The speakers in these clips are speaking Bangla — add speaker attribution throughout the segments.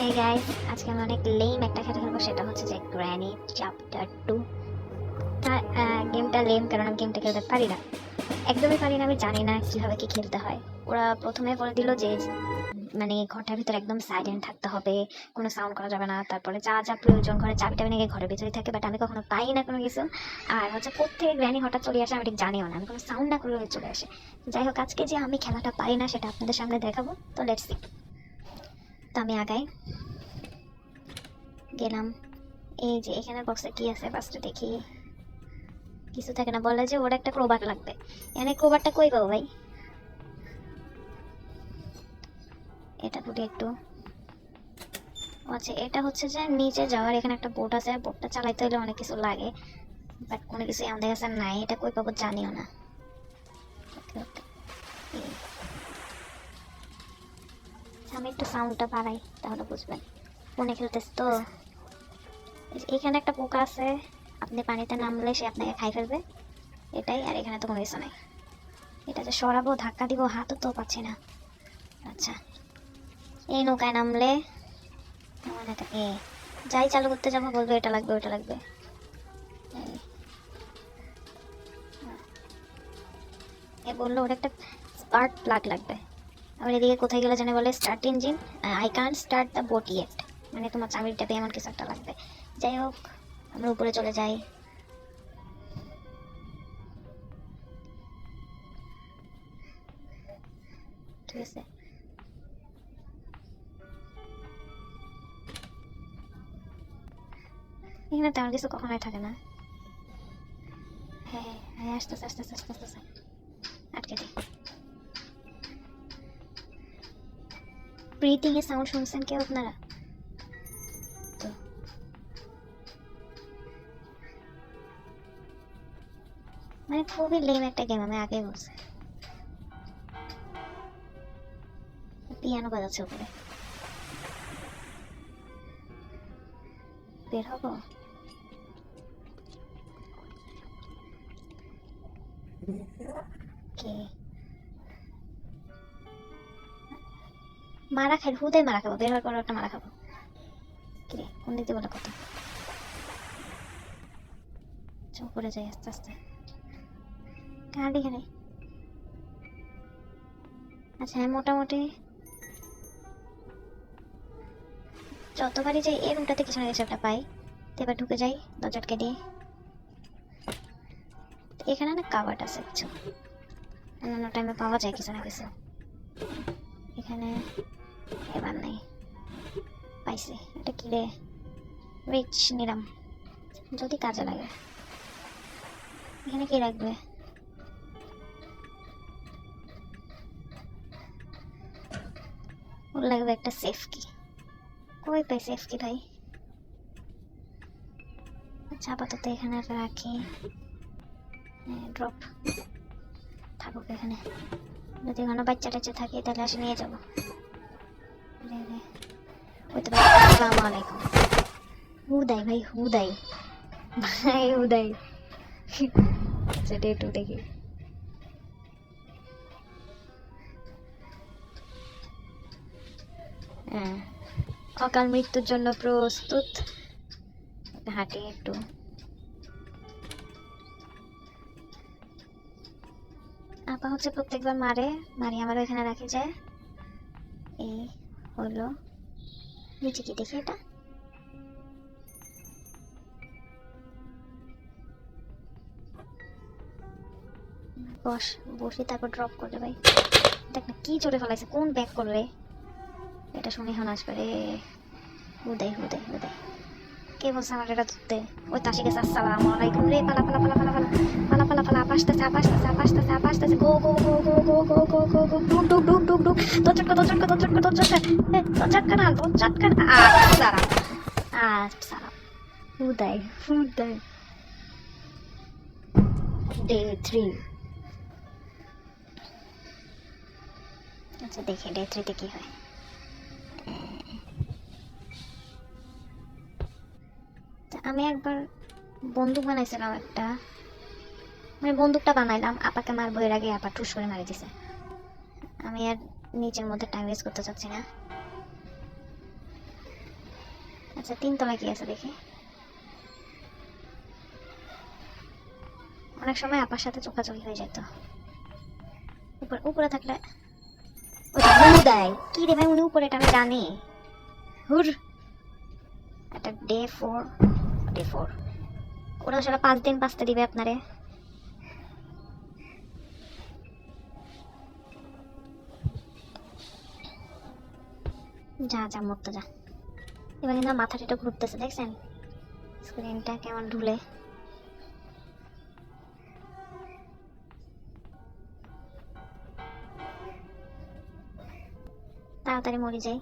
Speaker 1: এই গাইস, আজকে আমি অনেক লেম একটা খেলা খেলবো, সেটা হচ্ছে যে গ্র্যানি চ্যাপ্টার 2। গেমটা লেম কারণ আমি গেমটা খেলতে পারি না, একদমই পারি না। আমি জানি না কিভাবে কি খেলতে হয়। ওরা প্রথমে বলে দিল যে মানে ঘরটার ভিতরে একদম সাইলেন্ট থাকতে হবে, কোনো সাউন্ড করা যাবে না, তারপরে যা যা প্রয়োজন ঘরে চাবিটা নিয়ে ঘরের ভিতরে থাকে, বাট আমি কখনো পাই না কোনো কিছু। আর হচ্ছে কোত্থেকে গ্র্যানি হঠাৎ চলে আসে আমি ঠিক জানিও না, আমি কোনো সাউন্ড না করলে চলে আসে। যাই হোক, আজকে যে আমি খেলাটা পারি না সেটা আপনাদের সামনে দেখাবো, তো লেটস সি। তো আমি আগাই গেলাম। এই যে এখানে বক্সে কি আছে ফার্স্টে দেখি, কিছু থাকে না। বলে যে ওর একটা ক্রোবার লাগবে। এখানে ক্রোবারটা কই পাবো ভাই? এটা ফুটে একটু। আচ্ছা, এটা হচ্ছে যে নিচে যাওয়ার, এখানে একটা বোট আছে, বোটটা চালাইতে হলে অনেক কিছু লাগে, বাট কোনো কিছু আমাদের কাছে নাই। এটা কই পাবো জানিও না। ওকে ওকে, আমি একটু সাউন্ডটা বাড়াই তাহলে বুঝবেন। ফোনে খেলতেছি তো। এখানে একটা পোকা আছে, আপনি পানিতে নামলে সে আপনাকে খাই ফেলবে, এটাই। আর এখানে তো কোনো কিছু নাই। এটা যে সরাবো, ধাক্কা দিব, হাতও তো পাচ্ছি না। আচ্ছা, এই নৌকায় নামলে মানে এ যাই চালু করতে যাবো বলবে এটা লাগবে ওটা লাগবে। এ বললো ওর একটা স্পার্ক প্লাগ লাগবে। আবার এদিকে কোথায় গেলে জানে বলে start engine, I can't start the boat yet, মানে তোমার চাবিটাতে এমন কিছু একটা লাগবে। যাই হোক, আমরা উপরে চলে যাই। ঠিক আছে, এখানে তেমন কিছু কখনোই থাকে না। হ্যাঁ হ্যাঁ হ্যাঁ, আসতেছে আসতেছে আসতেছে আসতেছে। আটকে দিই। ব্রিথিং এর সাউন্ড শুনছেন কেউ আপনারা? তো মানে খুবই লেম একটা গেম, আমি আগে বলছি। পিয়ানো বাজাচ্ছে উপরে, বের হবো। কে মারা খাই? হুদাই মারা খাবো, বের হওয়ার পর একটা মারা খাবো। কিরে, কোন দিতে বলে কথা? উপরে যাই আস্তে আস্তে। কার এখানে? আচ্ছা হ্যাঁ, মোটামুটি যতবারই যাই এই রুমটাতে কিছু না কিছু একটা পাই। তো এবার ঢুকে যাই দরজাটকে দিয়ে। এখানে না কাভার্ড আছে কিছু, অন্যান্য টাইমে পাওয়া যায় কিছু না কিছু। এখানে এবার নেই, পাইছি। এটা কি রে? রিচ নিলাম, যদি কাজে লাগে। এখানে কি রাখবে? ওর লাগবে একটা সেফ কি। কই পাই সেফ কি ভাই? আচ্ছা আপাতত এখানে রাখি, ড্রপ থাকুক এখানে। যদি কোনো বাচ্চা টাচ্চা থাকে তাহলে আসে নিয়ে যাবো। ওই তো ভাই, আসসালামু আলাইকুম। হুদাই ভাই, হুদাই ভাই, হুদাই। আচ্ছা ডে টু দেখি। হ্যাঁ, অকাল মৃত্যুর জন্য প্রস্তুত। হাঁটি একটু। আপা হচ্ছে প্রত্যেকবার মারে, মারি আমার ওইখানে রাখি যায়। এই হলো, নিচে কি দেখি এটা? বস, বসে তারপর ড্রপ করলে ভাই। দেখ না কি চলে ফেলাইছে, কোন ব্যাক করলে? এটা শুনে এখন আসবে রে। হুদাই হুদাই হুদাই। কে বলছে আমার এটা ধরতে? ওই তাসি গেছে। আসসালামু আলাইকুম রে, পালা পালা পালা পালা পালা পালা পালা পালা, আপাসতেছে আপাসতেছে আপাসতেছে আপাসতেছে, গো গো গো গো গো গো গো গো গো, ডুক ডুক ডুক ডুক ডুক, দরজাটকা দরজাটকা দরজাটকা দরজাটকা, দরজাটকা না দরজাটকা না। সালাম সালাম। হুদাই হুদাই। ডে 3। আচ্ছা দেখি ডে 3 কি হয়। আমি একবার বন্দুক বানাইছিলাম একটা, মানে বন্দুকটা বানাইলাম, আপাকে মারবো এর আগে আপা টুস করে মারি দিছে। আমি আর নিচের মধ্যে টাইম ওয়েস্ট করতে চাচ্ছি না। আচ্ছা, 3 তলায় কি আছে দেখি। অনেক সময় আপার সাথে চোখাচোখি হয়ে যেত। উপরে থাকলে ওটা হুল দেয় কি রে ভাই, উনি উপরে, এটা আমি জানি। হুর, এটা ডে 4 ওরা আসলে 5 দিন বাঁচতে দিবে আপনারে। যা যা মরতে যা। এবার কিন্তু মাথাটা একটু ঘুরতেছে, দেখছেন স্ক্রিনটা কেমন ঢুলে। তাড়াতাড়ি মরে যাই,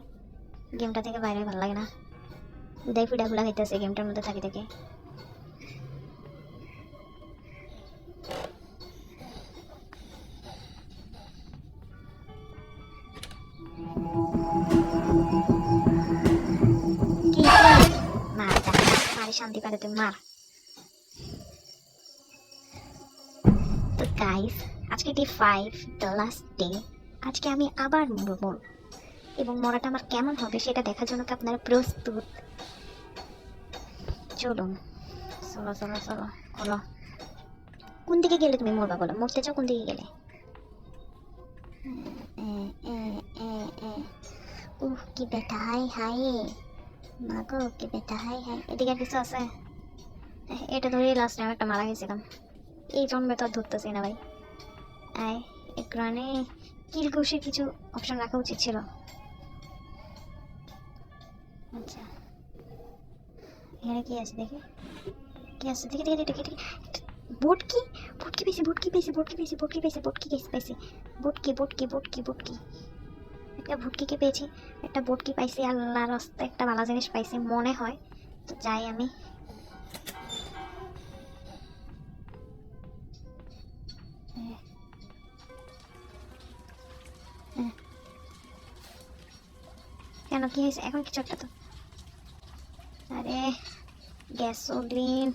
Speaker 1: গেমটা থেকে বাইরে ভালো লাগে না। উদয় ফুডাগুলা খাইতেছে গেমটার মধ্যে থাকি থেকে। কি মার যা, মারে শান্তি পারে তুই মার। তো গাইস, আজকে ডে 5, দ্য লাস্ট ডে। আজকে আমি আবার মরব, এবং মরাটা আমার কেমন হবে সেটা দেখার জন্য কি আপনারা প্রস্তুত? চলুন, চলো চলো চলো বলো, কোন দিকে গেলে তুমি মরবা বলো, মরতে চাও কোন দিকে গেলে? উহ কি বেটা, হাই হাই মাগো, কি বেটা, হাই হাই। এদিকে আর কিছু আছে? এটা ধরেই লাস্ট টাইম একটা মারা গেছিলাম, এই জন্মে তো আর ধরতেছি না ভাই। আয় এখানে কিল ঘুষের কিছু অপশন রাখা উচিত ছিল। আচ্ছা, এখানে কি আছে দেখি, কি আছে দেখি দেখি দেখি দেখি। বটকি, বটকি পেয়েছি, বটকি পেয়েছি, বটকি পেয়েছি, বটকি পেয়েছি, বটকি পেয়েছি, বটকি বটকি বটকি বটকি। একটা ভুটকিকে পেয়েছি, একটা বটকি পাইছি, আল্লাহর রাস্তায় একটা ভালো জিনিস পাইছি মনে হয়। তো যাই আমি। কেন কি হয়েছে এখন, কিছু একটা তো। আরে গ্যাসোলিন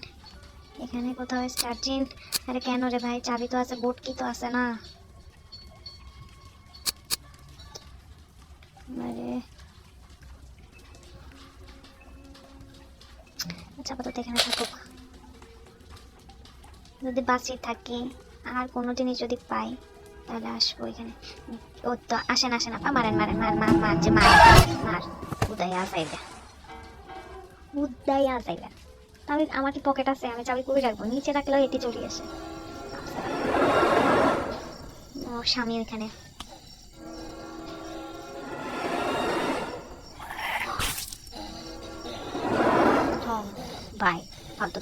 Speaker 1: এখানে কোথাও স্টার্জিন। আরে কেন রে ভাই, চাবি তো আছে, বটকি তো আছে না। আরে আচ্ছা, আপাতত এখানে থাকুক, যদি বাঁচিয়ে থাকি আর কোনো জিনিস যদি পাই তাহলে আসবো এখানে। ও তো আসেন আসেন, আপা মারেন মারেন, মার মার মার যে মার মার। উদয় আসাইবে, উদয় আসাইবে। তাহলে আমার কি পকেট আছে, আমি চাবি করে রাখবো, নিচে রাখলেও এটি চলে আসে। ও স্বামী এখানে। বাই, ফালতু।